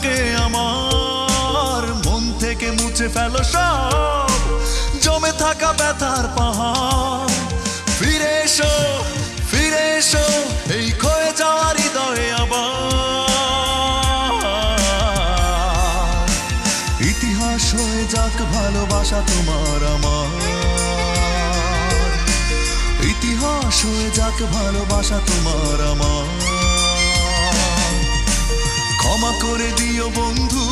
থাকে আমার, মন থেকে মুছে ফেলো সব জমে থাকা ব্যথার পাহাড়। ফিরে এসো, ফিরে এসো এই ক্ষয়ে যাওয়া হৃদয়ে আবার। ইতিহাস হয়ে যাক ভালোবাসা তোমার আমার, ইতিহাস হয়ে যাক ভালোবাসা তোমার আমার। ক্ষমা করে দিও বন্ধু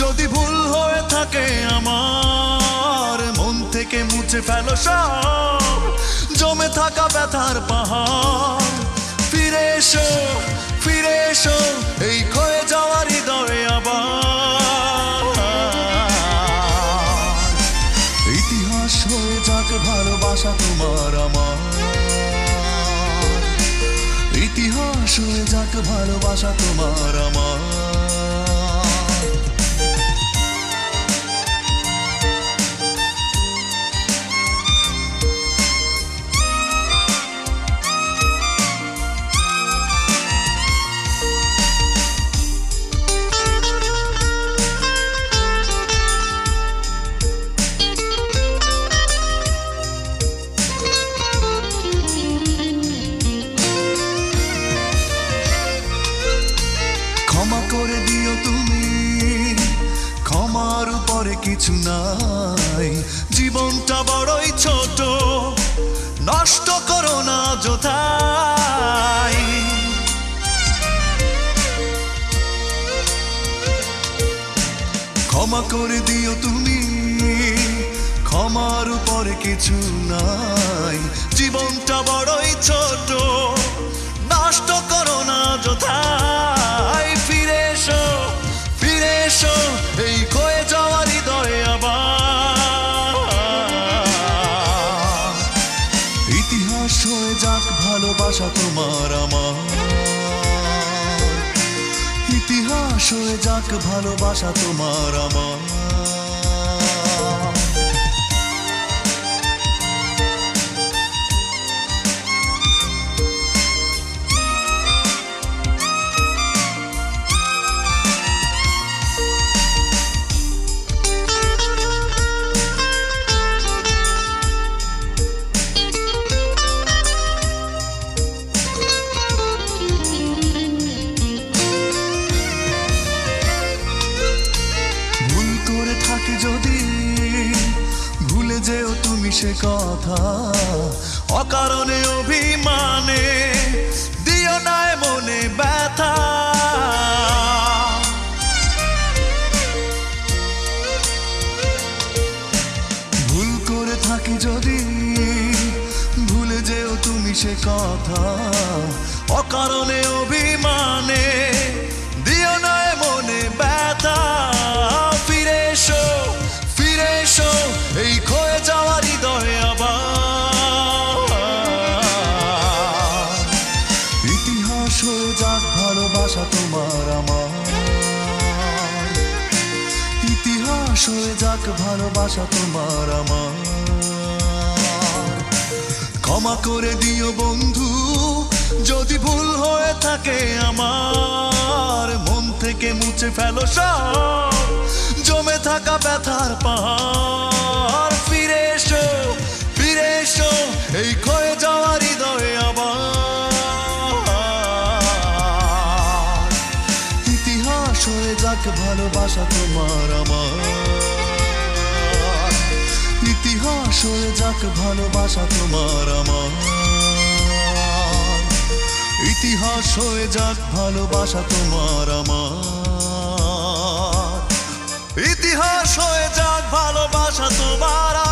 যদি ভুল হয়ে থাকে আমার, মন থেকে মুছে ফেলো সব জমে থাকা ব্যথার পাহাড়। ফিরে এসো, ফিরে এসো এই ক্ষয়ে যাওয়া হৃদয়ে আবার। ইতিহাস হয়ে যাক ভালোবাসা তোমার আমার, ইতিহাস হয়ে যাক ভালোবাসা তোমার আমার। ক্ষমা করে দিও তুমি, ক্ষমার উপরে কিছু নাই, জীবনটা বড়ই ছোট নষ্ট করো না যথাই। ক্ষমা করে দিও তুমি, ক্ষমার উপরে কিছু নাই, জীবনটা বড়ই ছোট নষ্ট করো না যথাই। ফিরে এসো, ফিরে এসো এই ক্ষয়ে যাওয়া হৃদয়ে আবার। ইতিহাস হয়ে যাক ভালোবাসা তোমার আমার, ইতিহাস হয়ে যাক ভালোবাসা তোমার আমার। যদি ভুলে যেও তুমি সে কথা, অকারণে অভিমানে দিও না মনে ব্যথা। ভুল করে থাকি যদি ভুলে যেও তুমি সে কথা, অকারণে অভিমানে দিও না মনে ব্যথা। ফিরে এসো, ফিরে এসো এই ক্ষয়ে যাওয়া হৃদয়ে আবার। ইতিহাস হয়ে যাক ভালোবাসা তোমার আমার, ইতিহাস হয়ে যাক ভালোবাসা তোমার আমার। ক্ষমা করে দিও বন্ধু যদি ভুল হয়ে থাকে আমার, মন থেকে মুছে ফেলো সব জমে থাকা ব্যথার পাহাড়। ফিরে এসো, ফিরে এসো এই ক্ষয়ে যাওয়া হৃদয়ে আবার। ইতিহাস হয়ে যাক ভালোবাসা তোমার আমার, ইতিহাস হয়ে যাক ভালোবাসা তোমার আমার। ইতিহাস হয়ে যাক ভালোবাসা তোমার আমার, ইতিহাস হয়ে যাক ভালোবাসা তোমার।